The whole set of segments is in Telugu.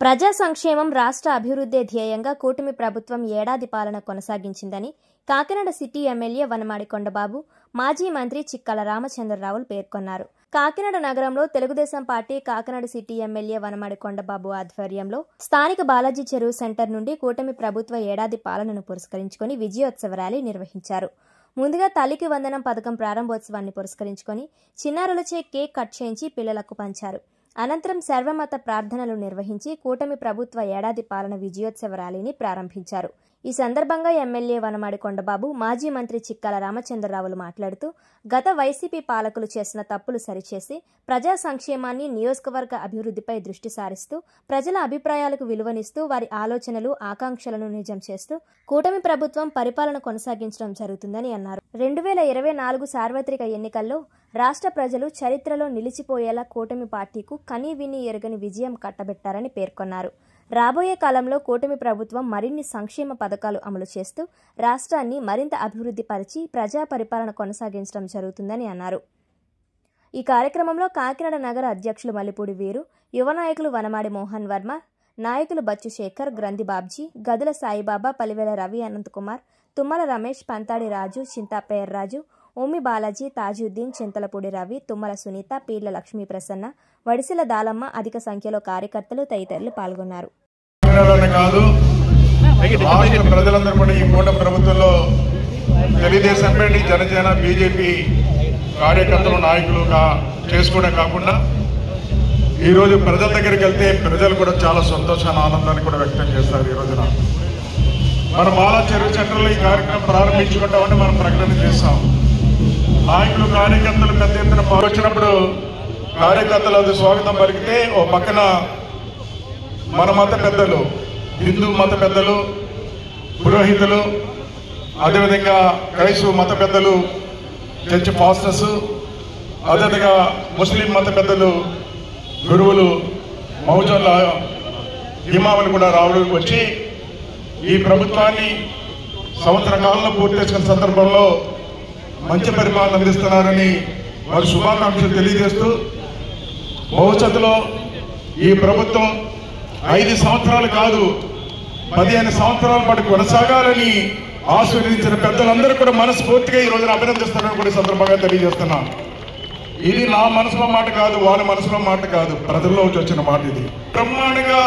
ప్రజా సంక్షేమం రాష్ట్ర అభివృద్ధి ధ్యేయంగా కూటమి ప్రభుత్వం ఏడాది పాలన కొనసాగించిందని కాకినాడ సిటీ ఎమ్మెల్యే వనమాడి కొండబాబు, మాజీ మంత్రి చిక్కల రామచంద్రరావులు పేర్కొన్నారు. కాకినాడ నగరంలో Telugu Desam party Kakinada city MLA Vanamadi Kondababu ఆధ్వర్యంలో స్థానిక బాలాజీ చెరువు సెంటర్ నుండి కూటమి ప్రభుత్వ ఏడాది పాలనను పురస్కరించుకుని విజయోత్సవ ర్యాలీ నిర్వహించారు. ముందుగా తల్లికి వందనం పథకం ప్రారంభోత్సవాన్ని పురస్కరించుకుని చిన్నారులచే కేక్ కట్ చేయించి పిల్లలకు పంచారు. అనంతరం సర్వమత ప్రార్థనలు నిర్వహించి కూటమి ప్రభుత్వ ఏడాది పాలన విజయోత్సవ ర్యాలీని ప్రారంభించారు. ఈ సందర్భంగా ఎమ్మెల్యే వనమాడి కొండబాబు, మాజీ మంత్రి చిక్కల రామచంద్రరావులు మాట్లాడుతూ గత వైసీపీ పాలకులు చేసిన తప్పులు సరిచేసి ప్రజా సంక్షేమాన్ని, నియోజకవర్గ అభివృద్ధిపై దృష్టి సారిస్తూ ప్రజల అభిప్రాయాలకు విలువనిస్తూ వారి ఆలోచనలు, ఆకాంక్షలను నిజం చేస్తూ కూటమి ప్రభుత్వం పరిపాలన కొనసాగించడం జరుగుతుందని అన్నారు. 2024 సార్వత్రిక ఎన్నికల్లో రాష్ట్ర ప్రజలు చరిత్రలో నిలిచిపోయేలా కూటమి పార్టీకు కనీ విని ఎరుగని విజయం కట్టబెట్టారని పేర్కొన్నారు. రాబోయే కాలంలో కూటమి ప్రభుత్వం మరిన్ని సంక్షేమ పథకాలు అమలు చేస్తూ రాష్ట్రాన్ని మరింత అభివృద్ధి పరిచి ప్రజా పరిపాలన కొనసాగించడం జరుగుతుందని అన్నారు. ఈ కార్యక్రమంలో కాకినాడ నగర అధ్యక్షులు మల్లిపూడి వీరు, యువ నాయకులు వనమాడి మోహన్ వర్మ, నాయకులు బచ్చు శేఖర్, గ్రంథి బాబ్జీ, గదుల సాయిబాబా, పలివేల రవి, అనంతకుమార్, తుమ్మల రమేష్, పంతాడి రాజు, చింతాపేర్ రాజు, ఓమి బాలాజీ, తాజుద్దీన్, చింతలపూడి రవి, తుమ్మల సునీత, పీళ్ల లక్ష్మీ ప్రసన్న, వడిసిల దాలమ్మ, అధిక సంఖ్యలో కార్యకర్తలు తదితరులు పాల్గొన్నారు. ప్రజలందరూ కూడా ఈ కూటమి ప్రభుత్వంలో తెలుగుదేశం పార్టీ, జనసేన, బీజేపీ కార్యకర్తలు, నాయకులుగా చేసుకోవడం కాకుండా ఈరోజు ప్రజల దగ్గరికి వెళ్తే ప్రజలు కూడా చాలా సంతోషాన్ని, ఆనందాన్ని కూడా వ్యక్తం చేస్తారు. ఈ రోజున మన బాలా చెరువు సెంటర్లో ఈ కార్యక్రమం ప్రారంభించుకుంటామని మనం ప్రకటన చేస్తాం. నాయకులు, కార్యకర్తలు పెద్ద ఎత్తున వచ్చినప్పుడు కార్యకర్తలు అది స్వాగతం పలికితే ఓ పక్కన మన మత పెద్దలు, హిందూ మత పెద్దలు, పురోహితులు, అదేవిధంగా క్రైస్తవ మత పెద్దలు, చర్చ్ పాస్టర్స్, అదేవిధంగా ముస్లిం మత పెద్దలు, గురువులు, మౌజన్ల ఇమాములు కూడా రావడానికి వచ్చి ఈ ప్రభుత్వాన్ని సంవత్సర కాలంలో పూర్తి చేసుకున్న సందర్భంలో మంచి పరిపాలన అందిస్తున్నారని వారి శుభాకాంక్షలు తెలియజేస్తూ భవిష్యత్తులో ఈ ప్రభుత్వం 5 సంవత్సరాలు కాదు 15 సంవత్సరాల పాటు కొనసాగాలని ఆశీర్వదించిన పెద్దలందరూ కూడా మనస్ఫూర్తిగా ఈ రోజున అభినందిస్తున్నారని కూడా సందర్భంగా తెలియజేస్తున్నాను. ఇది నా మనసులో మాట కాదు, వాళ్ళ మనసులో మాట కాదు, ప్రజల్లో వచ్చిన మాట. ఇది బ్రహ్మాండంగా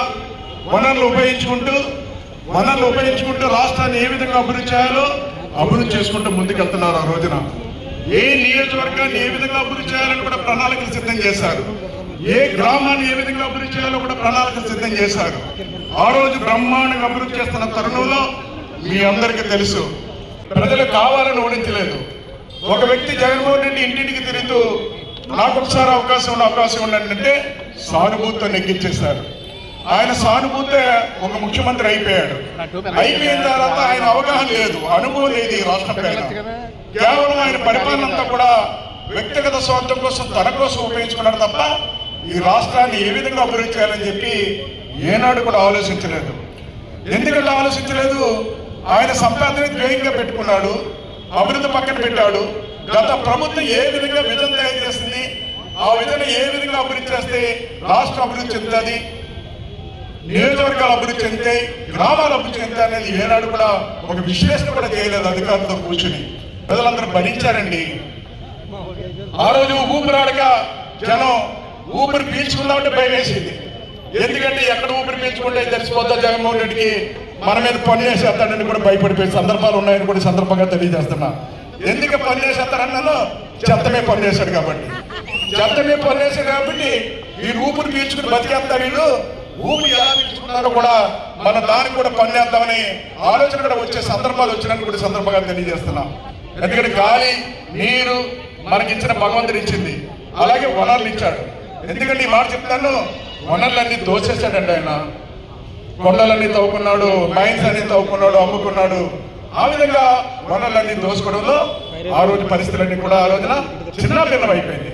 వనరులు ఉపయోగించుకుంటూ రాష్ట్రాన్ని ఏ విధంగా అభివృద్ధి చేయాలో అభివృద్ధి చేసుకుంటూ ముందుకెళ్తున్నారు. ఆ రోజున ఏ నియోజకవర్గాన్ని ఏ విధంగా అభివృద్ధి చేయాలని కూడా ప్రణాళికలు సిద్ధం చేశారు. ఏ గ్రామాన్ని ఏ విధంగా అభివృద్ధి చేయాలో కూడా ప్రణాళికలు సిద్ధం చేశారు. ఆ రోజు బ్రహ్మాండంగా అభివృద్ధి చేస్తున్న తరుణంలో మీ అందరికీ తెలుసు, ప్రజలు కావాలని ఓడించలేదు. ఒక వ్యక్తి జగన్మోహన్ రెడ్డి ఇంటింటికి తిరుగుతూ నాకు ఒకసారి అవకాశం ఉండంటే సానుభూతితో నెగ్గించేశారు. ఆయన సానుభూతే ఒక ముఖ్యమంత్రి అయిపోయాడు. అయిపోయిన తర్వాత ఆయన అవగాహన లేదు, అనుభవం లేదు ఈ రాష్ట్రం పైన. కేవలం ఆయన పరిపాలన అంతా కూడా వ్యక్తిగత స్వార్థం కోసం, తన కోసం ఉపయోగించుకున్నాడు తప్ప ఈ రాష్ట్రాన్ని ఏ విధంగా అభివృద్ధి చేయాలని చెప్పి ఏనాడు కూడా ఆలోచించలేదు. ఎందుకంటే ఆలోచించలేదు, ఆయన సంపాదన ధ్యేయంగా పెట్టుకున్నాడు, అభివృద్ధి పక్కన పెట్టాడు. గత ప్రభుత్వం ఏ విధంగా విధం తయారు చేస్తుంది, ఆ విధంగా ఏ విధంగా అభివృద్ధి చేస్తే రాష్ట్రం అభివృద్ధి చెందుతుంది, నియోజకవర్గాలు అభివృద్ధి చెందుతాయి, గ్రామాలు అభివృద్ధి చెందుతాయి అనేది ఏనాడు కూడా ఒక విశ్లేషణ కూడా చేయలేదు. అధికారులతో కూర్చుని ప్రజలందరూ భరించారండి. ఆ రోజు ఊపిరాడగా జనం ఊపిరి పీల్చుకుందామంటే భయం వేసింది. ఎందుకంటే ఎక్కడ ఊపిరి పీల్చుకుంటే తెలిసిపోద్దా జగన్మోహన్ రెడ్డికి మన మీద పన్ను వేసేస్తాడని కూడా భయపడిపోయే సందర్భాలు ఉన్నాయని కూడా సందర్భంగా తెలియజేస్తున్నా. ఎందుకు పన్ను వేసేస్తారన్నాను, చెత్తమే పన్ను వేశాడు కాబట్టి. ఈ ఊపిరి పీల్చుకుని బతికేస్తారు. వీళ్ళు ఊపిరి ఎలా పీల్చుకున్నారో కూడా మన దానికి కూడా పన్ను వేద్దామని ఆలోచన కూడా వచ్చే సందర్భాలు వచ్చినట్టు కూడా సందర్భంగా తెలియజేస్తున్నాం. ఎందుకంటే గాలి, నీరు మనకిచ్చిన భగవంతుడు ఇచ్చింది, అలాగే వనరులు ఇచ్చాడు. ఎందుకంటే ఈ మాట చెప్తాను, వనరులన్నీ దోచేశాడండి ఆయన. కొండలన్నీ తవ్వుకున్నాడు, మైన్స్ అన్ని తవ్వుకున్నాడు, అమ్ముకున్నాడు. ఆ విధంగా వనరులన్నీ దోచుకోవడంలో ఆ రోజు పరిస్థితులన్నీ కూడా ఆ రోజున చిన్న భిన్నం అయిపోయింది.